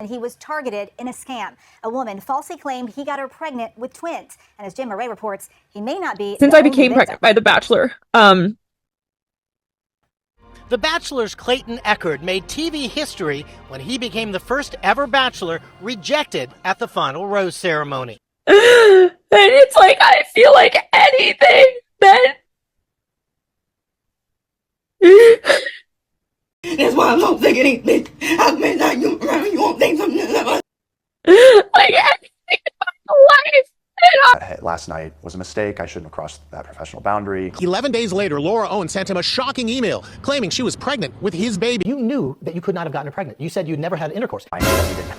And he was targeted in a scam. A woman falsely claimed he got her pregnant with twins. And as Jim Murray reports, he may not be since I became pregnant by The Bachelor. The Bachelor's Clayton Echard made TV history when he became the first ever Bachelor rejected at the final rose ceremony. And it's like, I feel like anything that... That's why I don't think anything. I mean, that you won't think something else. Like, anything in my life. Last night was a mistake. I shouldn't have crossed that professional boundary. 11 days later, Laura Owens sent him a shocking email claiming she was pregnant with his baby. You knew that you could not have gotten her pregnant. You said you'd never had intercourse. I knew that we didn't.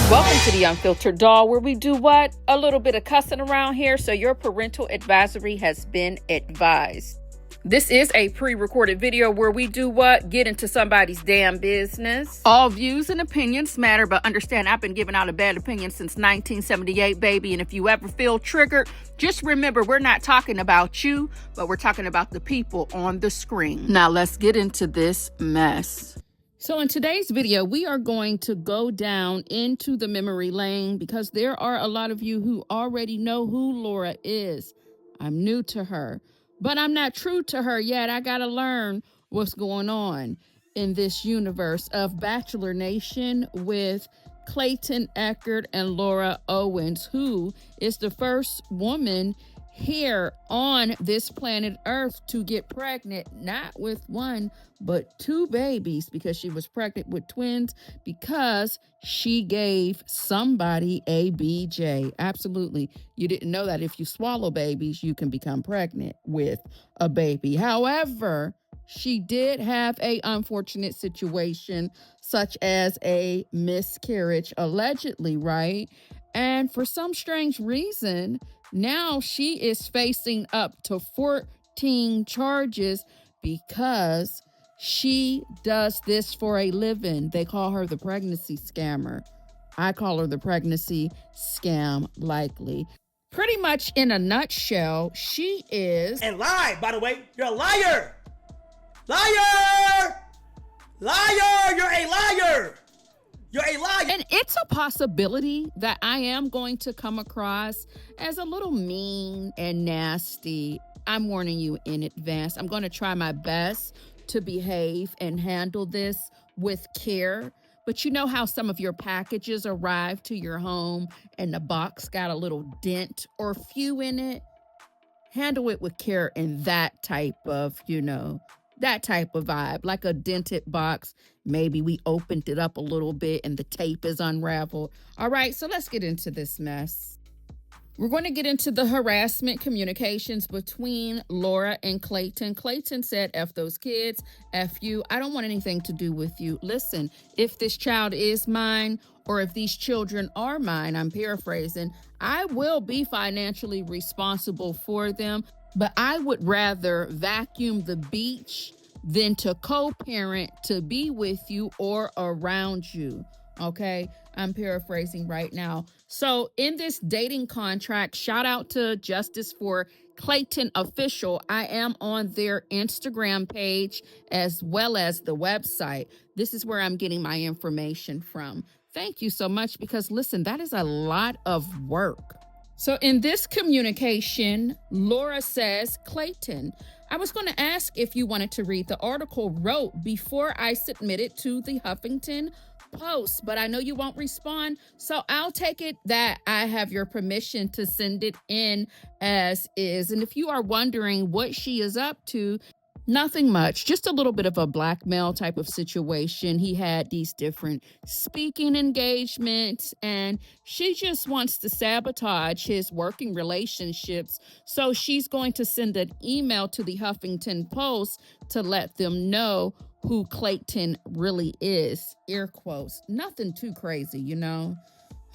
Welcome to the Unfiltered Doll, where we do what? A little bit of cussing around here, so your parental advisory has been advised. This is a pre-recorded video where we do what? Get into somebody's damn business. All views and opinions matter, but understand I've been giving out a bad opinion since 1978, baby. And if you ever feel triggered, just remember we're not talking about you, but we're talking about the people on the screen. Now let's get into this mess. So in today's video, we are going to go down into the memory lane because there are a lot of you who already know who Laura is. I'm new to her, but I'm not true to her yet. I got to learn what's going on in this universe of Bachelor Nation with Clayton Echard and Laura Owens, who is the first woman here on this planet Earth to get pregnant, not with one, but two babies, because she was pregnant with twins because she gave somebody a BJ. Absolutely. You didn't know that if you swallow babies, you can become pregnant with a baby. However, she did have a unfortunate situation, such as a miscarriage, allegedly, right? And for some strange reason, now she is facing up to 14 charges because she does this for a living. They call her the pregnancy scammer. I call her the pregnancy scam likely. Pretty much in a nutshell, she is... And lie, by the way. You're a liar. Liar. Liar. You're a liar. You're a liar. And it's a possibility that I am going to come across as a little mean and nasty. I'm warning you in advance. I'm going to try my best to behave and handle this with care. But you know how some of your packages arrive to your home and the box got a little dent or few in it? Handle it with care in that type of, that type of vibe, like a dented box. Maybe we opened it up a little bit and the tape is unraveled. All right, so let's get into this mess. We're going to get into the harassment communications between Laura and Clayton. Clayton said, F those kids, F you. I don't want anything to do with you. Listen, if this child is mine or if these children are mine, I'm paraphrasing, I will be financially responsible for them. But I would rather vacuum the beach than to co-parent to be with you or around you. Okay, I'm paraphrasing right now. So in this dating contract, shout out to Justice for Clayton Official. I am on their Instagram page as well as the website. This is where I'm getting my information from. Thank you so much, because listen, that is a lot of work. So in this communication, Laura says, Clayton, I was going to ask if you wanted to read the article wrote before I submitted to the Huffington Post, but I know you won't respond. So I'll take it that I have your permission to send it in as is. And if you are wondering what she is up to, nothing much, just a little bit of a blackmail type of situation. He had these different speaking engagements, and she just wants to sabotage his working relationships. So she's going to send an email to the Huffington Post to let them know who Clayton really is. Air quotes. Nothing too crazy,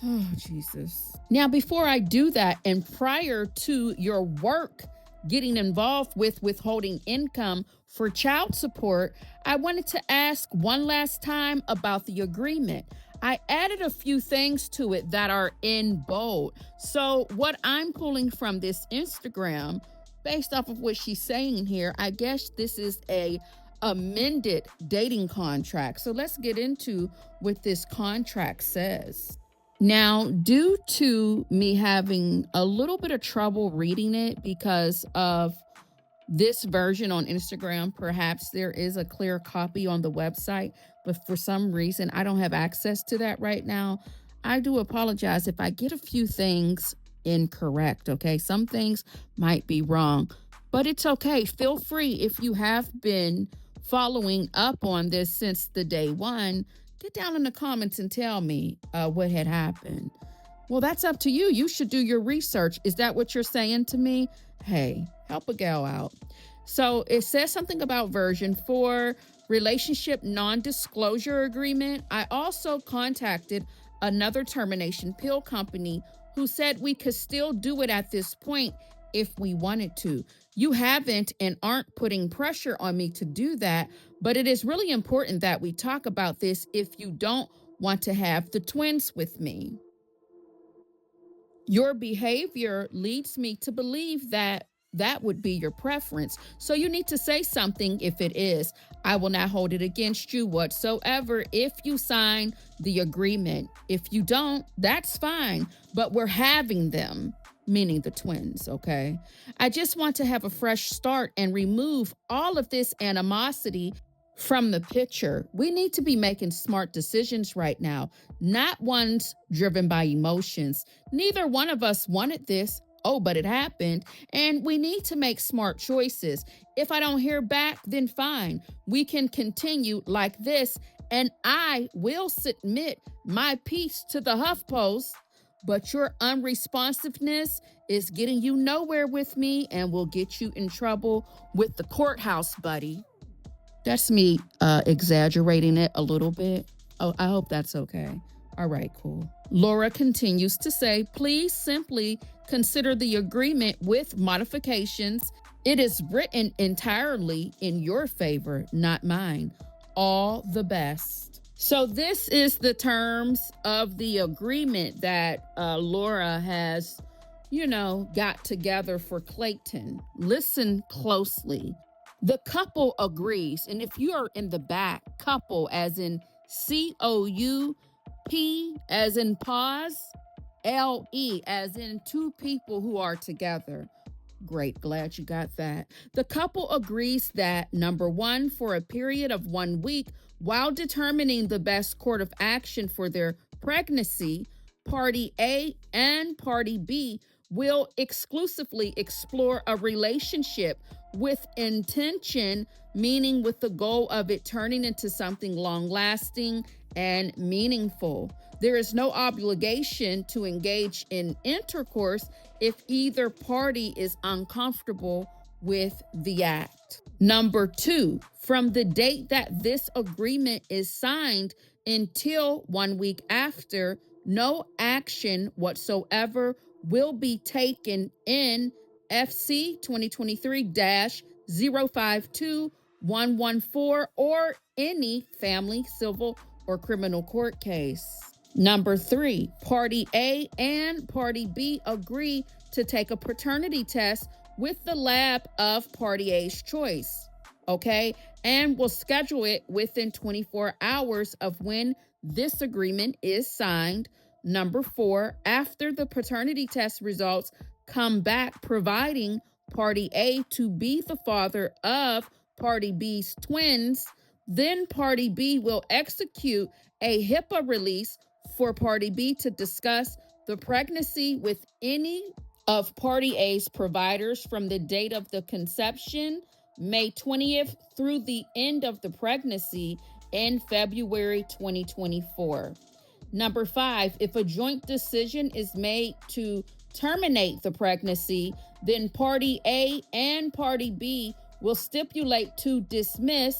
Oh, Jesus. Now, before I do that, and prior to your work getting involved with withholding income for child support, I wanted to ask one last time about the agreement. I added a few things to it that are in bold. So what I'm pulling from this Instagram, based off of what she's saying here, I guess this is a amended dating contract. So let's get into what this contract says. Now, due to me having a little bit of trouble reading it because of this version on Instagram, perhaps there is a clear copy on the website, but for some reason I don't have access to that right now. I do apologize if I get a few things incorrect, okay? Some things might be wrong, but it's okay. Feel free, if you have been following up on this since the day one, get down in the comments and tell me what had happened. Well, that's up to you. You should do your research. Is that what you're saying to me? Hey, help a gal out. So it says something about version 4, relationship non-disclosure agreement. I also contacted another termination pill company who said we could still do it at this point if we wanted to. You haven't and aren't putting pressure on me to do that, but it is really important that we talk about this if you don't want to have the twins with me. Your behavior leads me to believe that that would be your preference. So you need to say something if it is. I will not hold it against you whatsoever if you sign the agreement. If you don't, that's fine, but we're having them, meaning the twins, okay? I just want to have a fresh start and remove all of this animosity from the picture. We need to be making smart decisions right now, not ones driven by emotions. Neither one of us wanted this. Oh, but it happened, and we need to make smart choices. If I don't hear back, then fine. We can continue like this, and I will submit my piece to the HuffPost, but your unresponsiveness is getting you nowhere with me and will get you in trouble with the courthouse, buddy. That's me exaggerating it a little bit. Oh, I hope that's okay. All right, cool. Laura continues to say, please simply consider the agreement with modifications. It is written entirely in your favor, not mine. All the best. So this is the terms of the agreement that Laura has, got together for Clayton. Listen closely. The couple agrees, and if you are in the back, couple as in C-O-U-P as in pause, L-E as in two people who are together. Great, glad you got that. The couple agrees that, number 1, for a period of 1 week, while determining the best course of action for their pregnancy, Party A and Party B will exclusively explore a relationship with intention, meaning with the goal of it turning into something long-lasting and meaningful. There is no obligation to engage in intercourse if either party is uncomfortable with the act. Number 2, from the date that this agreement is signed until 1 week after, no action whatsoever will be taken in FC 2023-052114 or any family, civil, or criminal court case. Number 3, Party A and Party B agree to take a paternity test with the lab of Party A's choice, okay? And will schedule it within 24 hours of when this agreement is signed. Number 4, after the paternity test results come back, providing Party A to be the father of Party B's twins, then Party B will execute a HIPAA release for Party B to discuss the pregnancy with any of Party A's providers from the date of the conception, May 20th, through the end of the pregnancy in February 2024. Number 5, if a joint decision is made to terminate the pregnancy, then Party A and Party B will stipulate to dismiss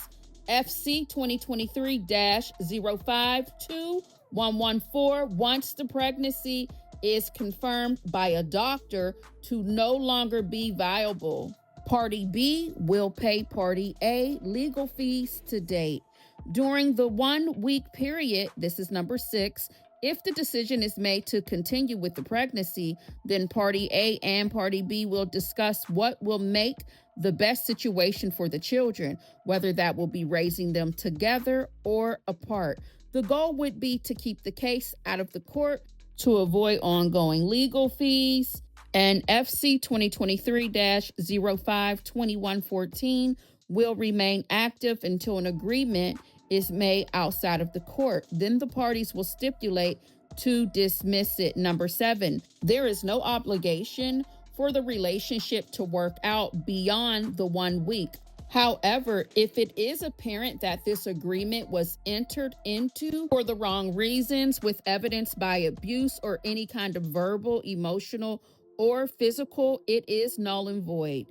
FC 2023-052114 once the pregnancy is confirmed by a doctor to no longer be viable. Party B will pay Party A legal fees to date. During the 1 week period, this is number 6, if the decision is made to continue with the pregnancy, then Party A and Party B will discuss what will make the best situation for the children, whether that will be raising them together or apart. The goal would be to keep the case out of the court to avoid ongoing legal fees. And FC 2023-05-2114 will remain active until an agreement is made outside of the court. Then the parties will stipulate to dismiss it. Number 7, there is no obligation for the relationship to work out beyond the 1 week. However, if it is apparent that this agreement was entered into for the wrong reasons, with evidence by abuse or any kind of verbal, emotional, or physical, it is null and void.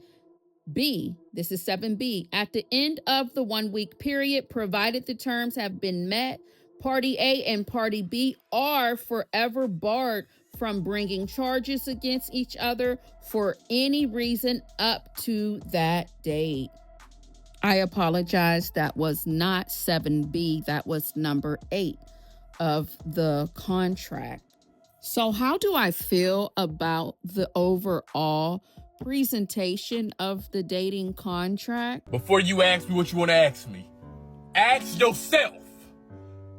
B, this is 7B, at the end of the 1 week period, provided the terms have been met, Party A and Party B are forever barred from bringing charges against each other for any reason up to that date. I apologize, that was not 7B, that was number 8 of the contract. So how do I feel about the overall presentation of the dating contract? Before you ask me what you want to ask me, ask yourself,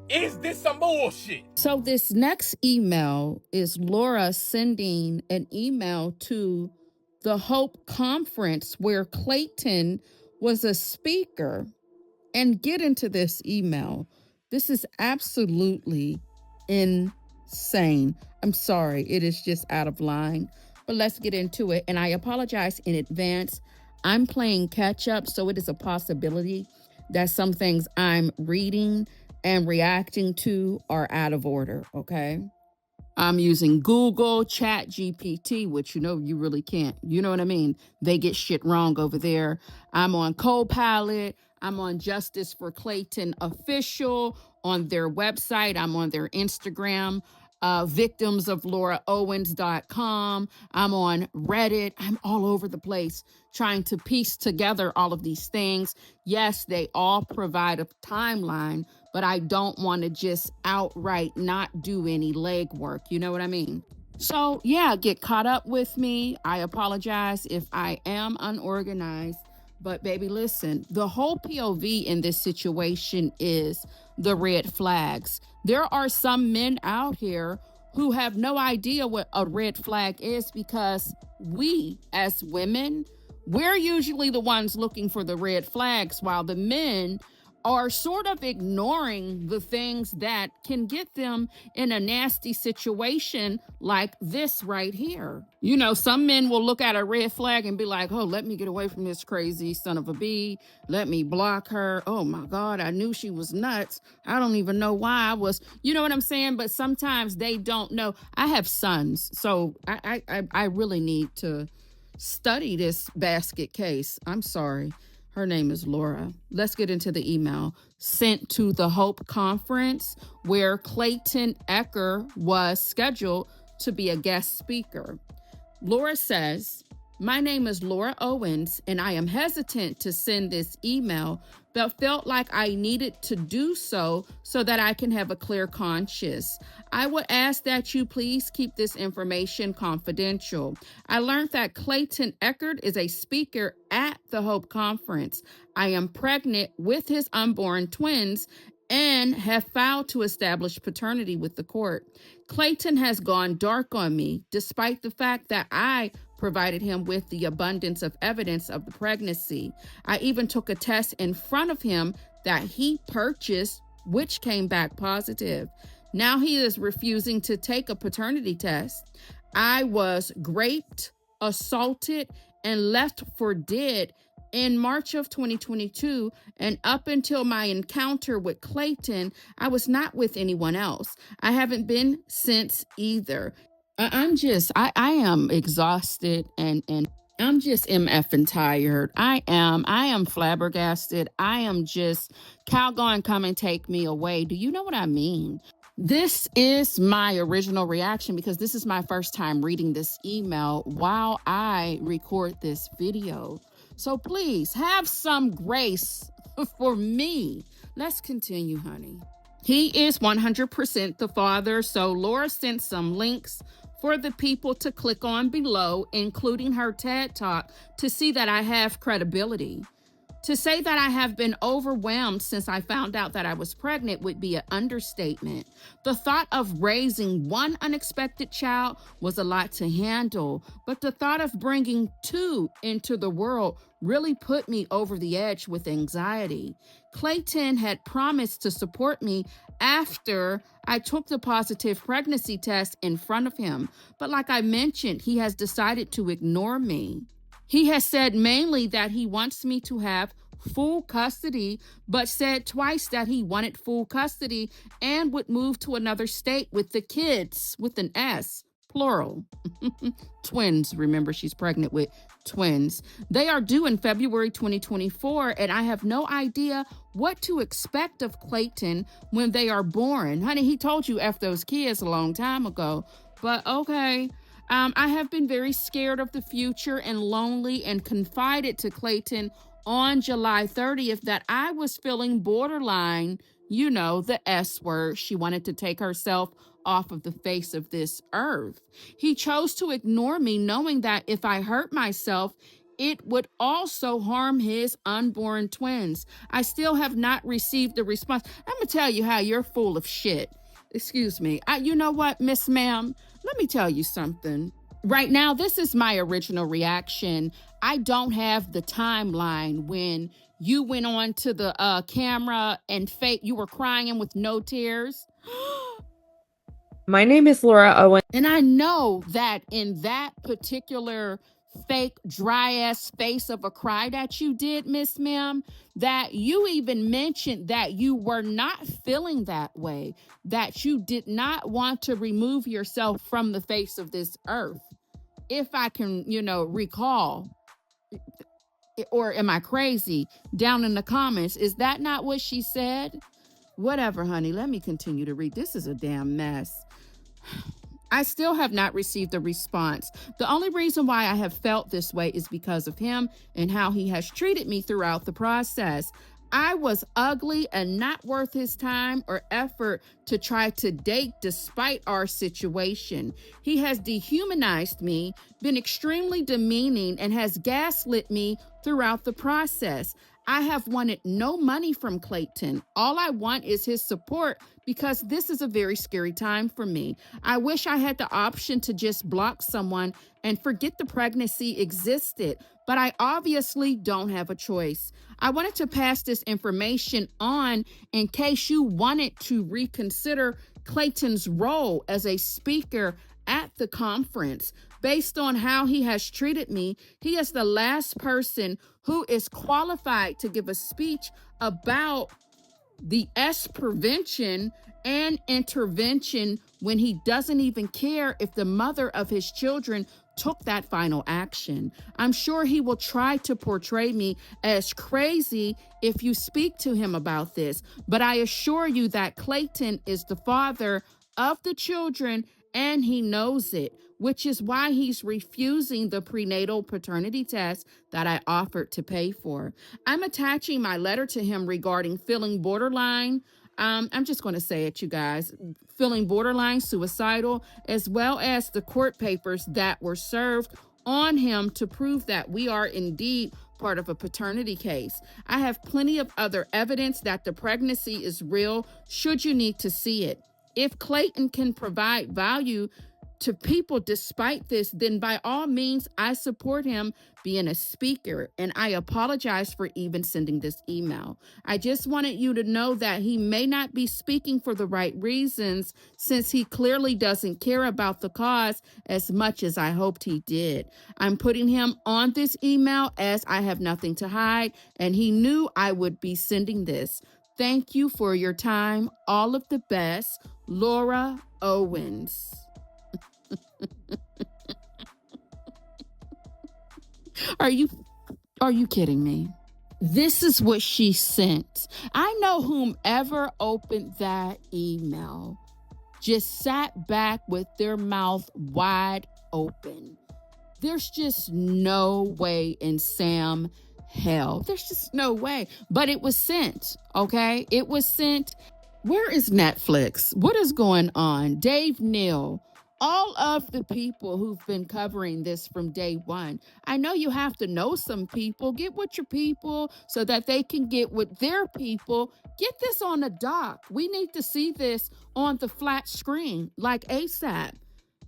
is this some bullshit? So this next email is Laura sending an email to the Hope Conference where Clayton was a speaker. And get into this email. This is absolutely insane. I'm sorry, it is just out of line, but let's get into it. And I apologize in advance. I'm playing catch up, so it is a possibility that some things I'm reading and reacting to are out of order, okay? I'm using Google, Chat GPT, which you really can't. You know what I mean? They get shit wrong over there. I'm on Copilot. I'm on Justice for Clayton Official on their website. I'm on their Instagram, victimsoflauraowens.com. I'm on Reddit. I'm all over the place trying to piece together all of these things. Yes, they all provide a timeline, but I don't want to just outright not do any legwork. You know what I mean? So yeah, get caught up with me. I apologize if I am unorganized, but baby, listen, the whole POV in this situation is the red flags. There are some men out here who have no idea what a red flag is because we as women, we're usually the ones looking for the red flags while the men are sort of ignoring the things that can get them in a nasty situation like this right here. Some men will look at a red flag and be like, oh, let me get away from this crazy son of a bee. Let me block her. Oh my God, I knew she was nuts. I don't even know why I was, you know what I'm saying? But sometimes they don't know. I have sons, so I really need to study this basket case. I'm sorry. Her name is Laura. Let's get into the email sent to the Hope Conference where Clayton Echard was scheduled to be a guest speaker. Laura says, my name is Laura Owens, and I am hesitant to send this email, but felt like I needed to do so that I can have a clear conscience. I would ask that you please keep this information confidential. I learned that Clayton Echard is a speaker at the Hope Conference. I am pregnant with his unborn twins and have filed to establish paternity with the court. Clayton has gone dark on me, despite the fact that I provided him with the abundance of evidence of the pregnancy. I even took a test in front of him that he purchased, which came back positive. Now he is refusing to take a paternity test. I was raped, assaulted, and left for dead in March of 2022, and up until my encounter with Clayton, I was not with anyone else. I haven't been since either. I am exhausted and I'm just MFing tired. I am flabbergasted. I am just, Calgon, come and take me away. Do you know what I mean? This is my original reaction because this is my first time reading this email while I record this video. So please have some grace for me. Let's continue, honey. He is 100% the father. So Laura sent some links for the people to click on below, including her TED Talk, to see that I have credibility. To say that I have been overwhelmed since I found out that I was pregnant would be an understatement. The thought of raising one unexpected child was a lot to handle, but the thought of bringing two into the world really put me over the edge with anxiety. Clayton had promised to support me after I took the positive pregnancy test in front of him, but like I mentioned, he has decided to ignore me. He has said mainly that he wants me to have full custody, but said twice that he wanted full custody and would move to another state with the kids, with an S, plural. Twins, remember she's pregnant with twins. They are due in February 2024, and I have no idea what to expect of Clayton when they are born. Honey, he told you F those kids a long time ago, but okay. I have been very scared of the future and lonely, and confided to Clayton on July 30th that I was feeling borderline, you know, the S word. She wanted to take herself off of the face of this earth. He chose to ignore me, knowing that if I hurt myself, it would also harm his unborn twins. I still have not received a response. I'm going to tell you how you're full of shit. Excuse me. You know what, Miss Ma'am? Let me tell you something. Right now, this is my original reaction. I don't have the timeline when you went on to the camera and you were crying with no tears. My name is Laura Owens. And I know that in that particular fake dry ass face of a cry that you did, Miss Ma'am, that you even mentioned that you were not feeling that way, that you did not want to remove yourself from the face of this earth. If I can, recall, or am I crazy? Down in the comments, is that not what she said? Whatever, honey, let me continue to read. This is a damn mess. I still have not received a response. The only reason why I have felt this way is because of him and how he has treated me throughout the process. I was ugly and not worth his time or effort to try to date despite our situation. He has dehumanized me, been extremely demeaning, and has gaslit me throughout the process. I have wanted no money from Clayton. All I want is his support because this is a very scary time for me. I wish I had the option to just block someone and forget the pregnancy existed, but I obviously don't have a choice. I wanted to pass this information on in case you wanted to reconsider Clayton's role as a speaker at the conference. Based on how he has treated me, he is the last person who is qualified to give a speech about the S prevention and intervention when he doesn't even care if the mother of his children took that final action. I'm sure he will try to portray me as crazy if you speak to him about this, but I assure you that Clayton is the father of the children and he knows it, which is why he's refusing the prenatal paternity test that I offered to pay for. I'm attaching my letter to him regarding feeling borderline. I'm just going to say it, you guys, feeling borderline suicidal, as well as the court papers that were served on him to prove that we are indeed part of a paternity case. I have plenty of other evidence that the pregnancy is real, should you need to see it. If Clayton can provide value to people despite this, then by all means, I support him being a speaker, and I apologize for even sending this email. I just wanted you to know that he may not be speaking for the right reasons, since he clearly doesn't care about the cause as much as I hoped he did. I'm putting him on this email as I have nothing to hide, and he knew I would be sending this. Thank you for your time. All of the best, Laura Owens. Are you kidding me? This is what she sent. I know whomever opened that email just sat back with their mouth wide open. There's just no way in Sam hell. There's just no way. But it was sent, okay? It was sent. Where is Netflix? What is going on? Dave Neal, all of the people who've been covering this from day one, I know you have to know some people. Get with your people so that they can get with their people. Get this on the dock. We need to see this on the flat screen, like ASAP.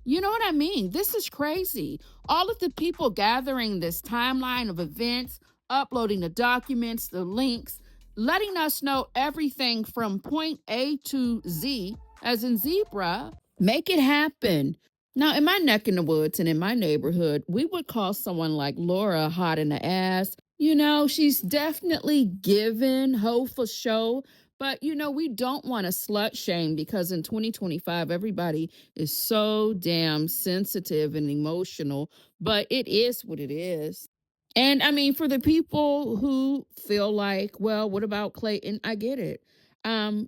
You know what I mean? This is crazy. All of the people gathering this timeline of events, uploading the documents, the links, letting us know everything from point A to Z, as in zebra. Make it happen. Now, in my neck in the woods and in my neighborhood, we would call someone like Laura hot in the ass. You know, she's definitely given hoe for show. But, you know, we don't want to slut shame because in 2025, everybody is so damn sensitive and emotional. But it is what it is. And I mean, for the people who feel like, well, what about Clayton? I get it.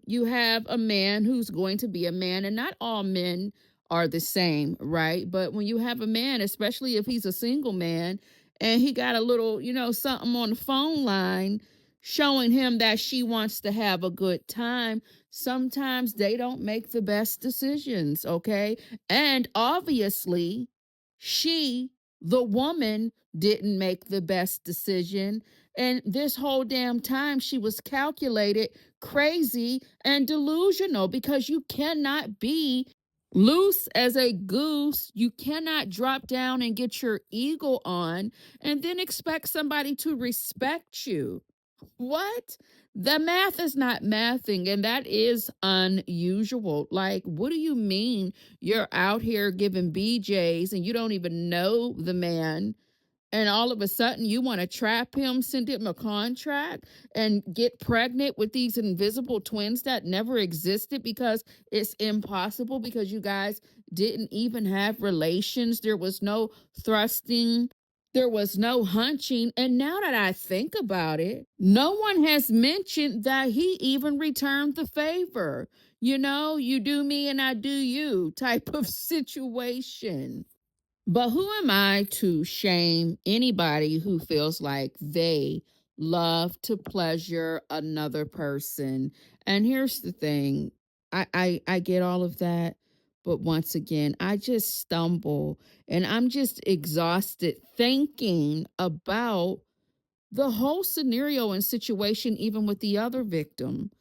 You have a man who's going to be a man, and not all men are the same, right? But when you have a man, especially if he's a single man, and he got a little, you know, something on the phone line showing him that she wants to have a good time, sometimes they don't make the best decisions, okay? And obviously, she, the woman, didn't make the best decision. And this whole damn time, she was calculated, crazy, and delusional because you cannot be loose as a goose. You cannot drop down and get your ego on and then expect somebody to respect you. What? The math is not mathing, and that is unusual. Like, what do you mean you're out here giving BJs and you don't even know the man? And all of a sudden you want to trap him, send him a contract, and get pregnant with these invisible twins that never existed because it's impossible because you guys didn't even have relations. There was no thrusting. There was no hunching. And now that I think about it, no one has mentioned that he even returned the favor. You know, you do me and I do you type of situation. But who am I to shame anybody who feels like they love to pleasure another person? And here's the thing. I get all of that, but once again, I just stumble and I'm just exhausted thinking about the whole scenario and situation, even with the other victim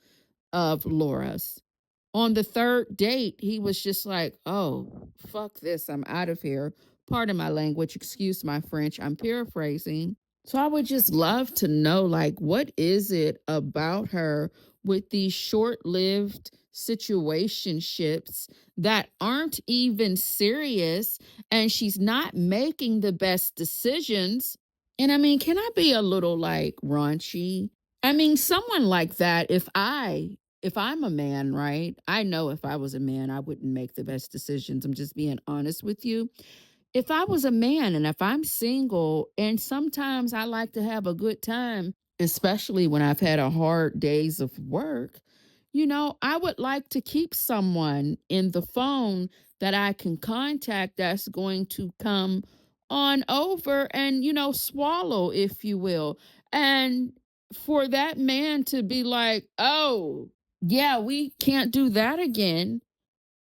of Laura's. On the third date, he was just like, oh, fuck this. I'm out of here. Pardon my language. Excuse my French. I'm paraphrasing. So I would just love to know, like, what is it about her with these short-lived situationships that aren't even serious, and she's not making the best decisions? And I mean, can I be a little like raunchy? I mean, someone like that, if I'm a man, right? I know if I was a man, I wouldn't make the best decisions. I'm just being honest with you. If I was a man and if I'm single, and sometimes I like to have a good time, especially when I've had a hard days of work, you know, I would like to keep someone in the phone that I can contact that's going to come on over and, you know, swallow, if you will. And for that man to be like, oh, yeah, we can't do that again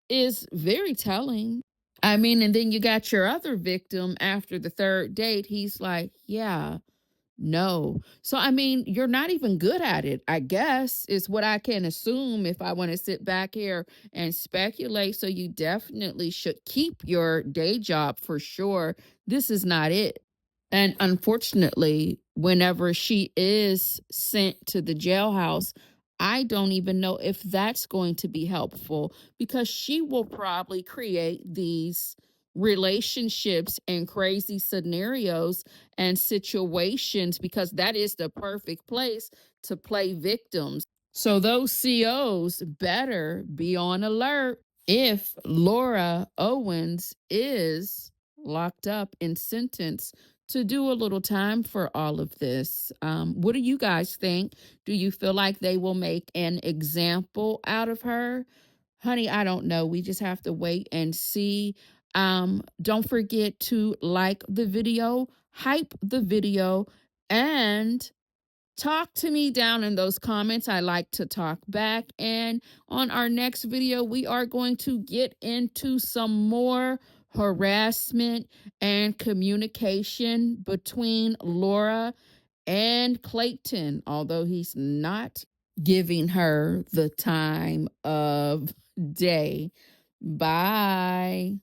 is very telling. I mean, and then you got your other victim after the third date. He's like, yeah, no. So, I mean, you're not even good at it, I guess, is what I can assume if I want to sit back here and speculate. So, you definitely should keep your day job for sure. This is not it. And unfortunately, whenever she is sent to the jailhouse, I don't even know if that's going to be helpful because she will probably create these relationships and crazy scenarios and situations because that is the perfect place to play victims. So those COs better be on alert if Laura Owens is locked up and sentenced to do a little time for all of this. What do you guys think? Do you feel like they will make an example out of her? Honey, I don't know. We just have to wait and see. Don't forget to like the video, hype the video, and Talk to me down in those comments. I like to talk back. And on our next video, we are going to get into some more harassment and communication between Laura and Clayton, although he's not giving her the time of day. Bye.